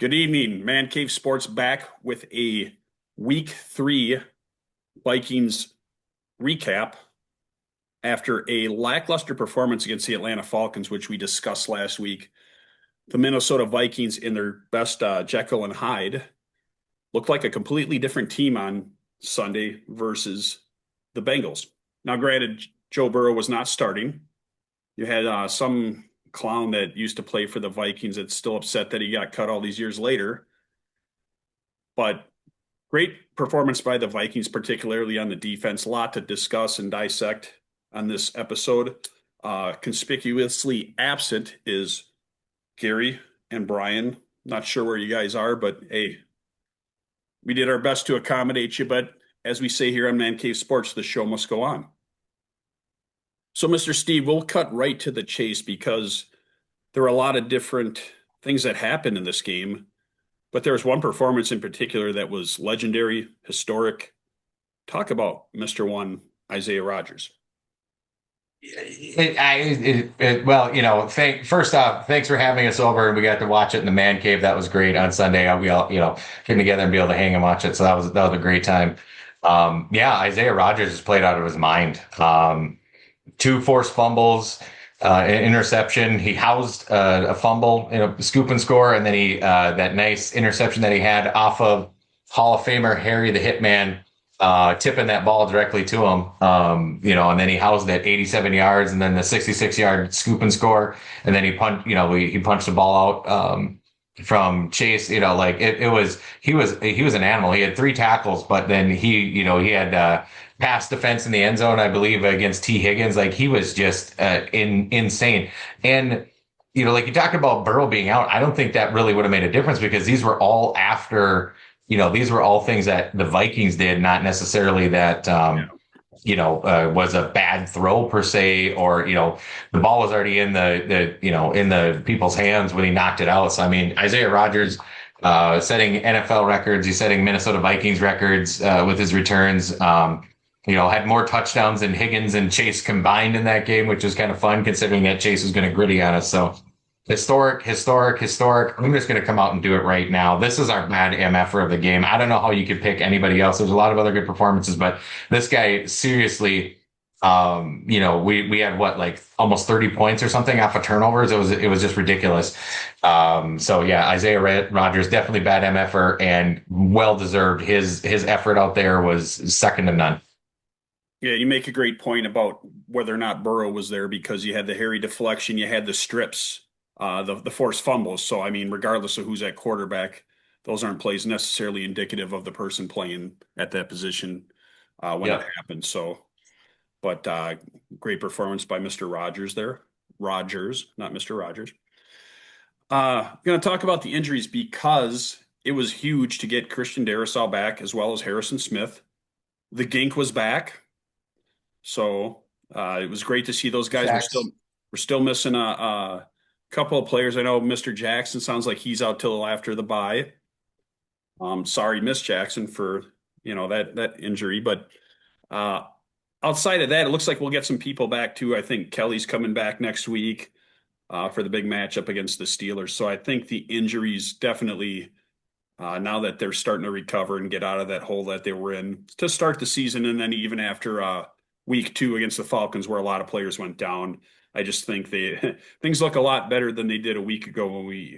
Good evening. Man Cave Sports back with a week 3 Vikings recap after a lackluster performance against the Atlanta Falcons, which we discussed last week. The Minnesota Vikings, in their best Jekyll and Hyde, looked like a completely different team on Sunday versus the Bengals. Now, granted, Joe Burrow was not starting. You had some clown that used to play for the Vikings that's still upset that he got cut all these years later. But great performance by the Vikings, particularly on the defense. A lot to discuss and dissect on this episode. Conspicuously absent is Gary and Brian. Not sure where you guys are, but hey, we did our best to accommodate you. But as we say here on Man Cave Sports, the show must go on. So, Mr. Steve, we'll cut right to the chase because there are a lot of different things that happened in this game. But there was one performance in particular that was legendary, historic. Talk about Mr. One, Isaiah Rodgers. First off, thanks for having us over. We got to watch it in the man cave. That was great on Sunday. We all, came together and be able to hang and watch it. So that was a great time. Isaiah Rodgers has played out of his mind. 2 forced fumbles, an interception. He housed a fumble, scoop and score, and then he that nice interception that he had off of Hall of Famer Harry the Hitman, tipping that ball directly to him. And then he housed it 87 yards, and then the 66-yard scoop and score, and then he punched the ball out from Chase. He was an animal. He had 3 tackles, but then he had pass defense in the end zone, I believe, against T. Higgins. Like, he was just insane. And, like you talked about Burrow being out, I don't think that really would have made a difference because these were all after, these were all things that the Vikings did, not necessarily that, was a bad throw per se, or, the ball was already in the people's hands when he knocked it out. So, I mean, Isaiah Rodgers, setting NFL records, he's setting Minnesota Vikings records, with his returns. Had more touchdowns than Higgins and Chase combined in that game, which was kind of fun considering that Chase was going to gritty on us. So historic. I'm just going to come out and do it right now. This is our bad MFer of the game. I don't know how you could pick anybody else. There's a lot of other good performances, but this guy, seriously, we had almost 30 points or something off of turnovers. It was just ridiculous. Isaiah Rodgers, definitely bad MFer and well deserved. His effort out there was second to none. Yeah, you make a great point about whether or not Burrow was there because you had the hairy deflection, you had the strips, the forced fumbles. So, I mean, regardless of who's at quarterback, those aren't plays necessarily indicative of the person playing at that position when it happened. So, but great performance by Mr. Rodgers there. Rodgers, not Mr. Rodgers. Going to talk about the injuries because it was huge to get Christian Darrisaw back as well as Harrison Smith. The Gink was back. So it was great to see those guys. We're still missing a couple of players. I know Mr. Jackson sounds like he's out till after the bye. Sorry, Miss Jackson, for that injury. But outside of that, it looks like we'll get some people back too. I think Kelly's coming back next week for the big matchup against the Steelers. So I think the injuries definitely, now that they're starting to recover and get out of that hole that they were in to start the season, and then even after week 2 against the Falcons, where a lot of players went down, I just think things look a lot better than they did a week ago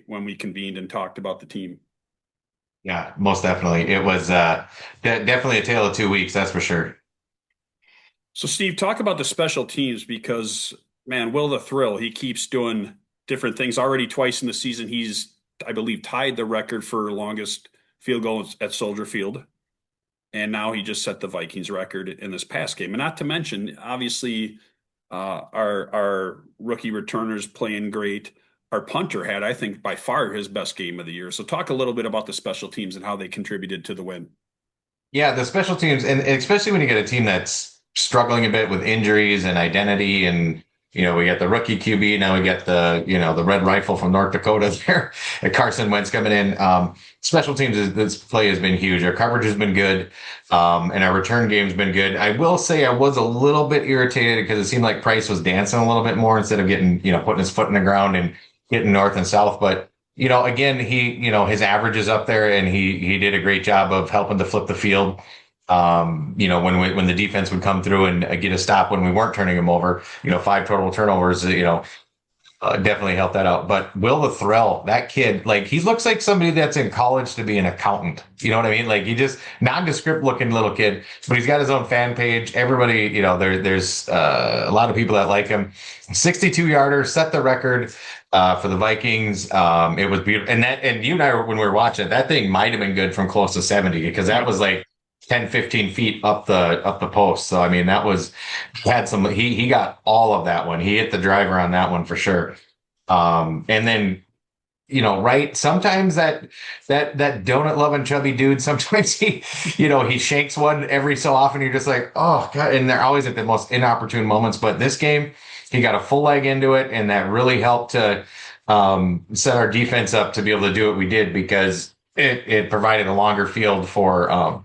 when we convened and talked about the team. Yeah, most definitely. It was definitely a tale of 2 weeks, that's for sure. So, Steve, talk about the special teams because, man, Will the Thrill, he keeps doing different things. Already twice in the season, he's, I believe, tied the record for longest field goals at Soldier Field. And now he just set the Vikings record in this past game. And not to mention, obviously, our rookie returners playing great. Our punter had, I think, by far his best game of the year. So talk a little bit about the special teams and how they contributed to the win. Yeah, the special teams, and especially when you get a team that's struggling a bit with injuries and identity, and we got the rookie QB, now we got the red rifle from North Dakota there, and Carson Wentz coming in. Special teams, this play has been huge. Our coverage has been good, and our return game's been good. I will say I was a little bit irritated because it seemed like Price was dancing a little bit more instead of getting, putting his foot in the ground and hitting north and south. But again, his average is up there, and he did a great job of helping to flip the field. When the defense would come through and get a stop when we weren't turning him over, 5 total turnovers, definitely helped that out. But Will the Thrill, that kid, like he looks like somebody that's in college to be an accountant. You know what I mean? Like he just nondescript looking little kid, but he's got his own fan page. Everybody, there's a lot of people that like him. 62-yarder, set the record for the Vikings. It was beautiful, and you and I, when we were watching it, that thing might have been good from close to 70 because that Yep. was like 10, 15 feet up the post. So I mean, that was had some. He got all of that one. He hit the driver on that one for sure. And then right. Sometimes that donut loving chubby dude. Sometimes he shanks one every so often. You're just like, oh god. And they're always at the most inopportune moments. But this game, he got a full leg into it, and that really helped to set our defense up to be able to do what we did because it provided a longer field for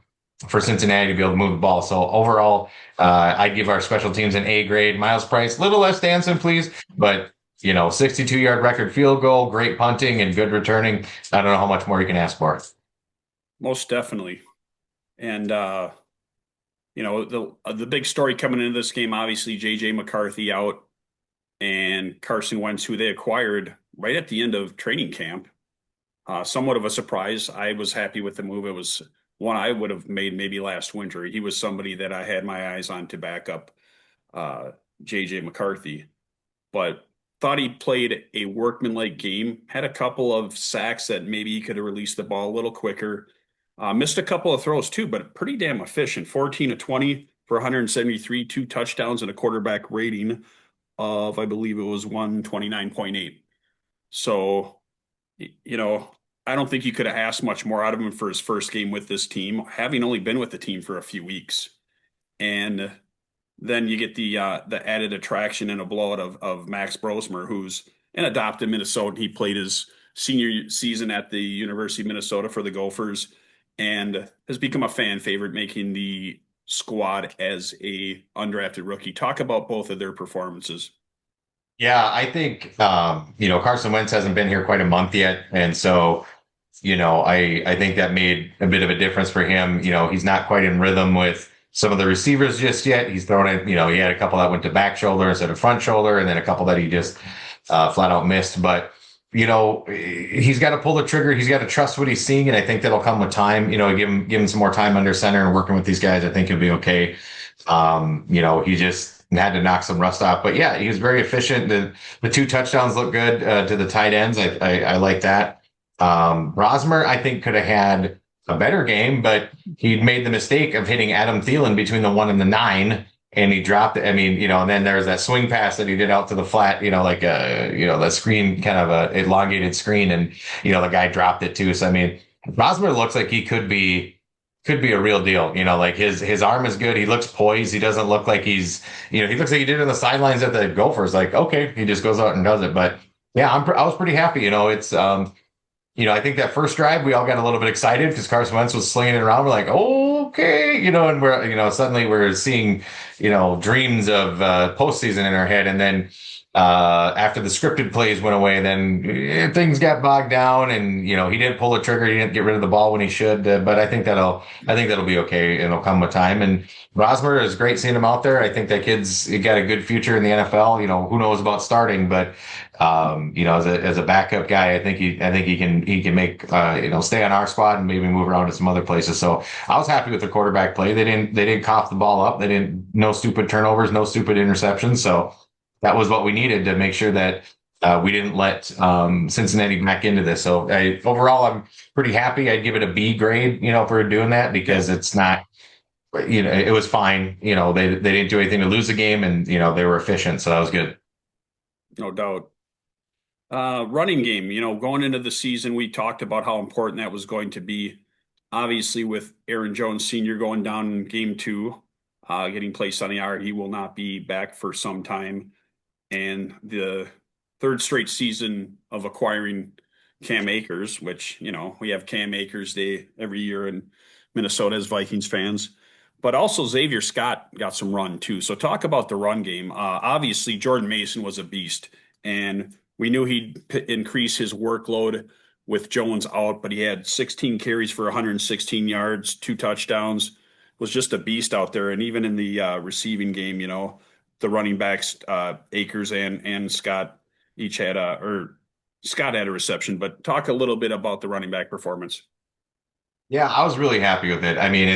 Cincinnati to be able to move the ball. So overall, I'd give our special teams an A grade. Miles Price, little less dancing, please, but 62-yard record field goal, great punting, and good returning. I don't know how much more you can ask for. Most definitely. And the big story coming into this game, obviously JJ McCarthy out and Carson Wentz, who they acquired right at the end of training camp. Somewhat of a surprise. I was happy with the move. It was one I would have made maybe last winter. He was somebody that I had my eyes on to back up uh, JJ McCarthy, but thought he played a workmanlike game. Had a couple of sacks that maybe he could have released the ball a little quicker. Missed a couple of throws too, but pretty damn efficient. 14 to 20 for 173, 2 touchdowns, and a quarterback rating of, I believe it was 129.8. So, I don't think you could have asked much more out of him for his first game with this team, having only been with the team for a few weeks. And then you get the added attraction and a blowout of Max Brosmer, who's an adopted Minnesotan. He played his senior season at the University of Minnesota for the Gophers and has become a fan favorite, making the squad as a undrafted rookie. Talk about both of their performances. Yeah, I think Carson Wentz hasn't been here quite a month yet, and so I think that made a bit of a difference for him. He's not quite in rhythm with some of the receivers just yet. He's thrown it. He had a couple that went to back shoulder instead of front shoulder, and then a couple that he just flat out missed. But he's got to pull the trigger. He's got to trust what he's seeing, and I think that'll come with time. Give him some more time under center and working with these guys. I think he'll be okay. He just had to knock some rust off. But yeah, he was very efficient. The 2 touchdowns look good to the tight ends. I like that. Rosmer, I think, could have had a better game, but he made the mistake of hitting Adam Thielen between the 1 and the 9, and he dropped it. I mean, and then there's that swing pass that he did out to the flat, like the screen, kind of a elongated screen, and the guy dropped it too. So I mean, Rosmer looks like he could be a real deal. Like his arm is good. He looks poised. He doesn't look like he looks like he did on the sidelines at the Gophers. Like, okay, he just goes out and does it. But yeah, I was pretty happy. It's I think that first drive, we all got a little bit excited because Carson Wentz was slinging it around. We're like, oh, okay, and we're, suddenly we're seeing, dreams of postseason in our head. And then after the scripted plays went away, then things got bogged down, and he didn't pull the trigger. He didn't get rid of the ball when he should. But I think that'll be okay. It'll come with time. And Rosmer is great seeing him out there. I think that kid's got a good future in the NFL. Who knows about starting, but as a backup guy, I think he can make stay on our squad and maybe move around to some other places. So I was happy with the quarterback play. They didn't cough the ball up. No stupid turnovers, no stupid interceptions. So that was what we needed to make sure that we didn't let Cincinnati back into this. So overall, I'm pretty happy. I'd give it a B grade, for doing that because it's not. It was fine. They didn't do anything to lose the game, and they were efficient, so that was good. No doubt. Running game, going into the season, we talked about how important that was going to be. Obviously, with Aaron Jones Sr. going down in game 2, getting placed on the IR, he will not be back for some time. And the third straight season of acquiring Cam Akers, which, we have Cam Akers Day every year in Minnesota as Vikings fans. But also Xavier Scott got some run too. So talk about the run game. Obviously, Jordan Mason was a beast, and we knew he'd increase his workload with Jones out, but he had 16 carries for 116 yards, 2 touchdowns. Was just a beast out there. And even in the receiving game, the running backs, Akers and Scott each had or Scott had a reception. But talk a little bit about the running back performance. Yeah, I was really happy with it. I mean,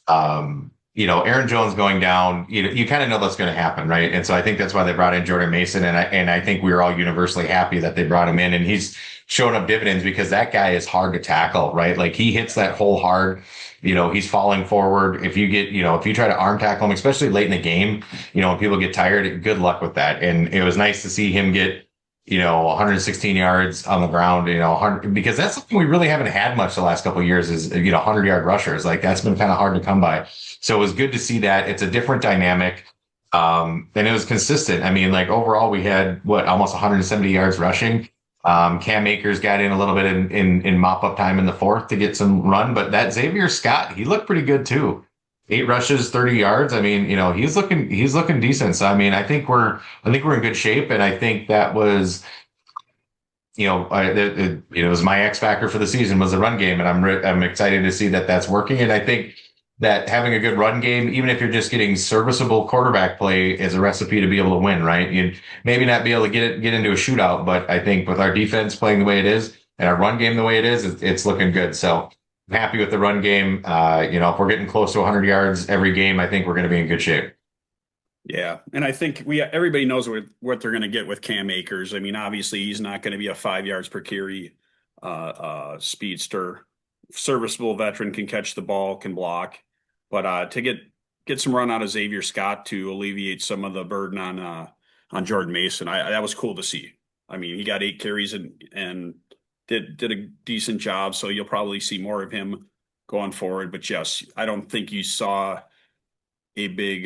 Aaron Jones going down, you kind of know that's going to happen, right? And so I think that's why they brought in Jordan Mason, and I think we were all universally happy that they brought him in, and he's showing up dividends because that guy is hard to tackle, right? Like he hits that hole hard. He's falling forward. If you get, if you try to arm tackle him, especially late in the game, when people get tired, good luck with that. And it was nice to see him get 116 yards on the ground, 100, because that's something we really haven't had much the last couple of years is, 100-yard rushers. Like that's been kind of hard to come by. So it was good to see that. It's a different dynamic. And it was consistent. I mean, like overall, we had almost 170 yards rushing. Cam Akers got in a little bit in mop up time in the fourth to get some run, but that Xavier Scott, he looked pretty good too. 8 rushes, 30 yards. I mean, he's looking decent. So I mean, I think we're in good shape, and I think that was, it was my X factor for the season was the run game, and I'm excited to see that that's working. And I think that having a good run game, even if you're just getting serviceable quarterback play, is a recipe to be able to win, right? You maybe not be able to get into a shootout, but I think with our defense playing the way it is and our run game the way it is, it's looking good. So I'm happy with the run game. If we're getting close to 100 yards every game, I think we're going to be in good shape. Yeah, and I think everybody knows what they're going to get with Cam Akers. I mean, obviously, he's not going to be a 5 yards per carry speedster. Serviceable veteran, can catch the ball, can block, but to get some run out of Xavier Scott to alleviate some of the burden on Jordan Mason, that was cool to see. I mean, he got 8 carries and did a decent job, so you'll probably see more of him going forward. But yes, I don't think you saw a big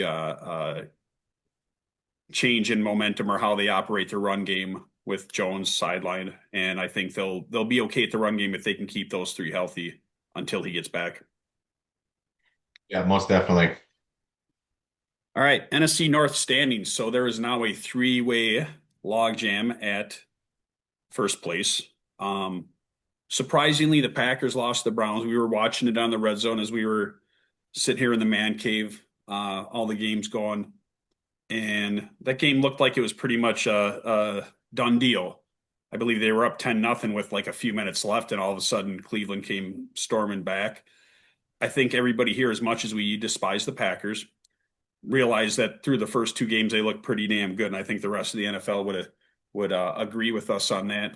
change in momentum or how they operate the run game with Jones sidelined, and I think they'll be okay at the run game if they can keep those three healthy until he gets back. Yeah, most definitely. All right, NFC North standings. So there is now a three-way logjam at first place. Surprisingly, the Packers lost the Browns. We were watching it on the red zone as we were sitting here in the man cave, all the games going. And that game looked like it was pretty much a done deal. I believe they were up 10-0 with like a few minutes left, and all of a sudden Cleveland came storming back. I think everybody here, as much as we despise the Packers, realized that through the first two games they looked pretty damn good, and I think the rest of the NFL would agree with us on that.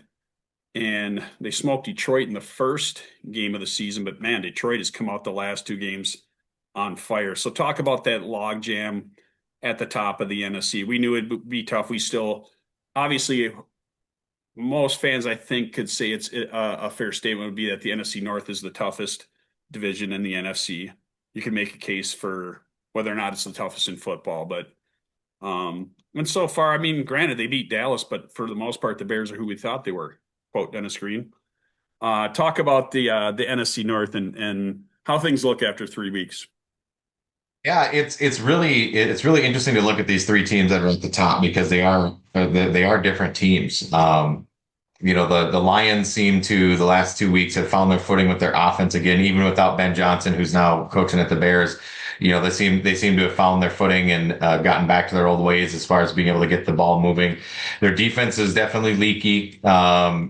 And they smoked Detroit in the first game of the season, but man, Detroit has come out the last two games on fire. So talk about that log jam at the top of the NFC. We knew it'd be tough. We still, obviously, most fans, I think, could say it's a fair statement would be that the NFC North is the toughest division in the NFC. You can make a case for whether or not it's the toughest in football, but and so far, I mean, granted, they beat Dallas, but for the most part, the Bears are who we thought they were. Quote Dennis Green. Talk about the NFC North and how things look after 3 weeks. Yeah, it's really interesting to look at these three teams that are at the top because they are different teams. The Lions seem to the last 2 weeks have found their footing with their offense again, even without Ben Johnson, who's now coaching at the Bears. They seem to have found their footing and gotten back to their old ways as far as being able to get the ball moving. Their defense is definitely leaky. They're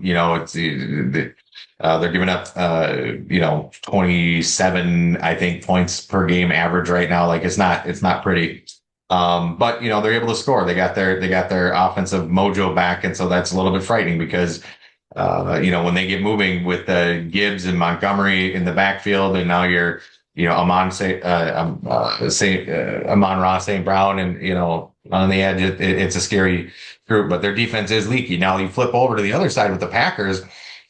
giving up 27, I think, points per game average right now. Like it's not pretty. But they're able to score. They got their offensive mojo back, and so that's a little bit frightening because when they get moving with Gibbs and Montgomery in the backfield, and now you're Amon-Ra St. Brown, and on the edge, it's a scary group. But their defense is leaky. Now you flip over to the other side with the Packers.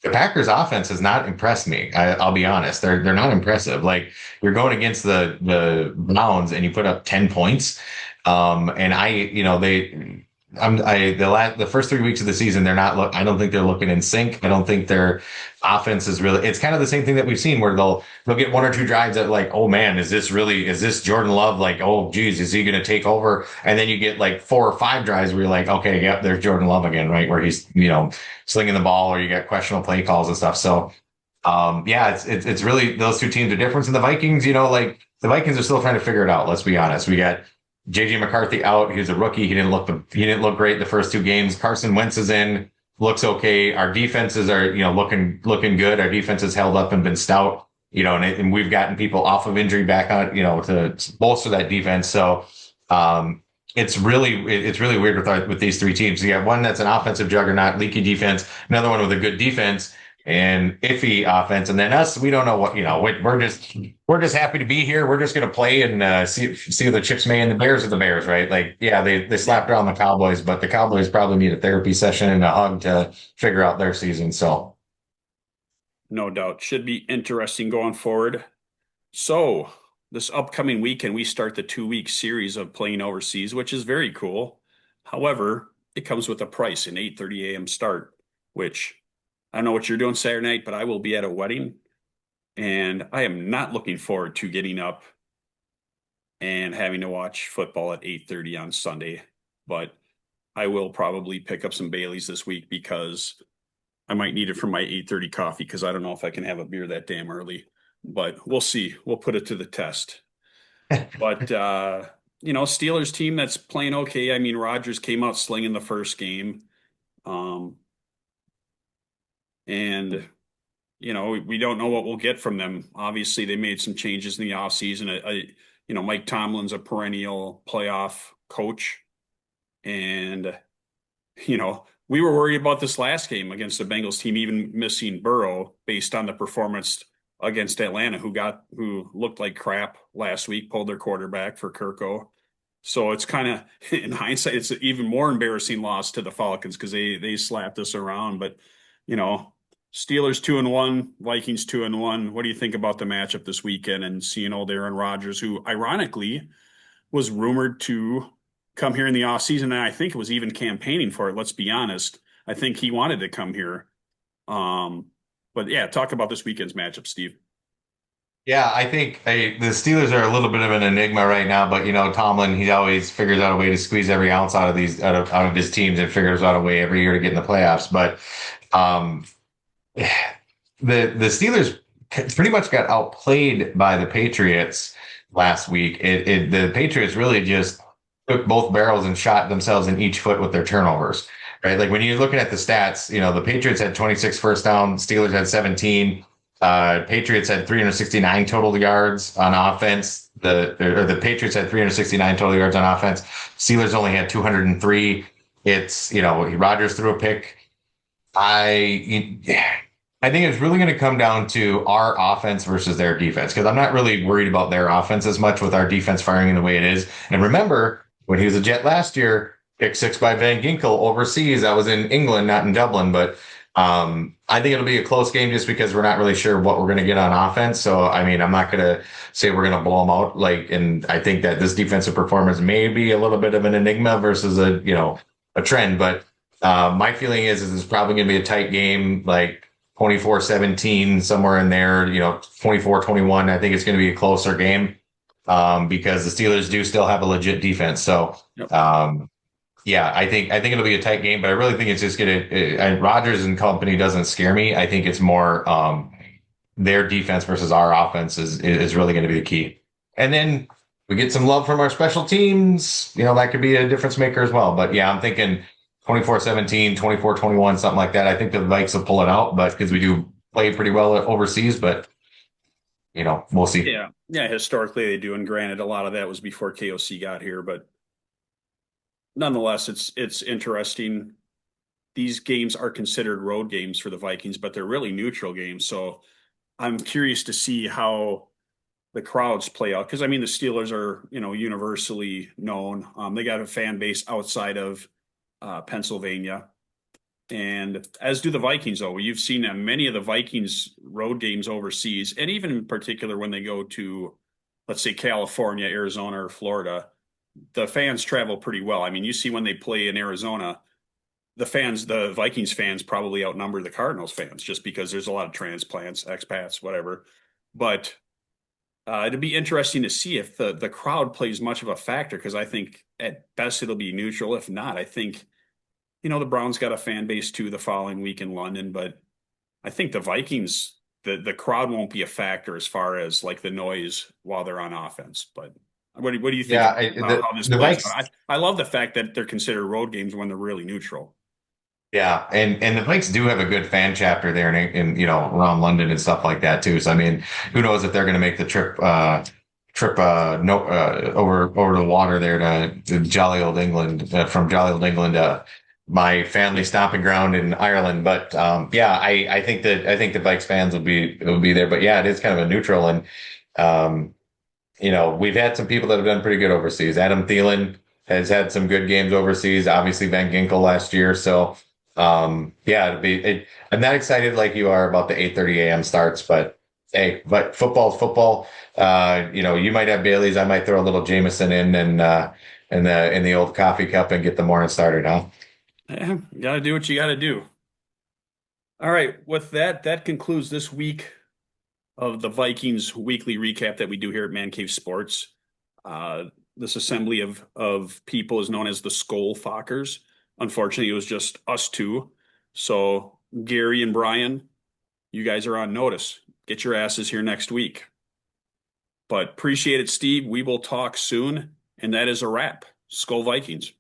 The Packers offense has not impressed me. I'll be honest. They're not impressive. Like you're going against the Browns and you put up 10 points. And the first 3 weeks of the season, I don't think they're looking in sync. I don't think their offense is really, it's kind of the same thing that we've seen where they'll get one or two drives that like, oh man, is this Jordan Love? Like, oh geez, is he going to take over? And then you get like 4 or 5 drives where you're like, okay, yep, there's Jordan Love again, right? Where he's, slinging the ball or you got questionable play calls and stuff. So, yeah, it's really those two teams are different. And the Vikings, like the Vikings are still trying to figure it out. Let's be honest. We got JJ McCarthy out. He was a rookie. He didn't look great the first 2 games. Carson Wentz is in, looks okay. Our defenses are, looking good. Our defense has held up and been stout, and we've gotten people off of injury back on, to bolster that defense. So, it's really weird with these 3 teams. You got one that's an offensive juggernaut, leaky defense, another one with a good defense and iffy offense, and then us. We don't know what we're just happy to be here. We're just going to play and see the chips may, and the Bears are the Bears, right? Like, yeah, they slapped around the Cowboys, but the Cowboys probably need a therapy session and a hug to figure out their season. So No doubt. Should be interesting going forward. So, this upcoming weekend, we start the 2-week series of playing overseas, which is very cool. However, it comes with a price, an 8:30 a.m. start, which I don't know what you're doing Saturday night, but I will be at a wedding, and I am not looking forward to getting up and having to watch football at 8:30 on Sunday. But I will probably pick up some Baileys this week because I might need it for my 8:30 coffee because I don't know if I can have a beer that damn early. But we'll see. We'll put it to the test. But Steelers team that's playing okay. I mean, Rodgers came out slinging the first game. Um, and we don't know what we'll get from them. Obviously, they made some changes in the offseason. Mike Tomlin's a perennial playoff coach. And, we were worried about this last game against the Bengals team, even missing Burrow based on the performance against Atlanta, who looked like crap last week, pulled their quarterback for Kirko. So it's kind of, in hindsight, it's an even more embarrassing loss to the Falcons because they slapped us around. But, you know, Steelers 2-1, Vikings 2-1. What do you think about the matchup this weekend and seeing old Aaron Rodgers, who ironically was rumored to come here in the offseason, and I think it was even campaigning for it, let's be honest. I think he wanted to come here. But yeah, talk about this weekend's matchup, Steve. yeah, I think the Steelers are a little bit of an enigma right now, but Tomlin, he always figures out a way to squeeze every ounce out of his teams and figures out a way every year to get in the playoffs. But um, the Steelers pretty much got outplayed by the Patriots last week. The Patriots really just took both barrels and shot themselves in each foot with their turnovers, right? Like when you're looking at the stats, the Patriots had 26 first down, Steelers had 17. Patriots had 369 total yards on offense. The Patriots had 369 total yards on offense. Steelers only had 203. It's, Rodgers threw a pick. I think it's really going to come down to our offense versus their defense because I'm not really worried about their offense as much with our defense firing the way it is. And remember, when he was a Jet last year, pick six by Van Ginkel overseas. I was in England, not in Dublin, but I think it'll be a close game just because we're not really sure what we're going to get on offense. So, I mean, I'm not going to say we're going to blow them out. And I think that this defensive performance may be a little bit of an enigma versus a trend. But my feeling is it's probably going to be a tight game, like 24-17, somewhere in there, 24-21. I think it's going to be a closer game because the Steelers do still have a legit defense. So, Yep. yeah, I think it'll be a tight game, but I really think it's just Rodgers and company doesn't scare me. I think it's more their defense versus our offense is really going to be the key. And then we get some love from our special teams. That could be a difference maker as well. But yeah, I'm thinking 24-17, 24-21, something like that. I think the Vikes will pull it out, but because we do play pretty well overseas, but we'll see. Yeah. Yeah, historically they do. And granted, a lot of that was before KOC got here, but nonetheless, it's interesting. These games are considered road games for the Vikings, but they're really neutral games. So I'm curious to see how the crowds play out because I mean the Steelers are universally known. They got a fan base outside of Pennsylvania, and as do the Vikings. Though you've seen many of the Vikings road games overseas, and even in particular when they go to, let's say, California, Arizona, or Florida, the fans travel pretty well. I mean, you see when they play in Arizona, the Vikings fans probably outnumber the Cardinals fans just because there's a lot of transplants, expats, whatever. But it'd be interesting to see if the crowd plays much of a factor because I think at best it'll be neutral. If not, I think the Browns got a fan base too the following week in London, but I think the Vikings the crowd won't be a factor as far as like the noise while they're on offense. But what do you think Yeah, about how this the plays out? Vikes. I love the fact that they're considered road games when they're really neutral. Yeah, and the Vikes do have a good fan chapter there in around London and stuff like that too. So I mean, who knows if they're going to make the trip no over the water there to jolly old England from jolly old England to my family stomping ground in Ireland. But yeah, I think the Vikes fans will be there. But yeah, it is kind of a neutral and um, we've had some people that have done pretty good overseas. Adam Thielen has had some good games overseas. Obviously, Van Ginkel last year. So, yeah, I'm not excited like you are about the 8:30 a.m. starts, but hey, but football's football. You might have Bailey's. I might throw a little Jameson in the old coffee cup and get the morning started, huh? Yeah, you got to do what you got to do. All right, with that, that concludes this week of the Vikings weekly recap that we do here at Man Cave Sports. Uh, this assembly of people is known as the Skull Fockers. Unfortunately, it was just us two. So Gary and Brian, you guys are on notice. Get your asses here next week. But appreciate it, Steve. We will talk soon. And that is a wrap. Skull Vikings.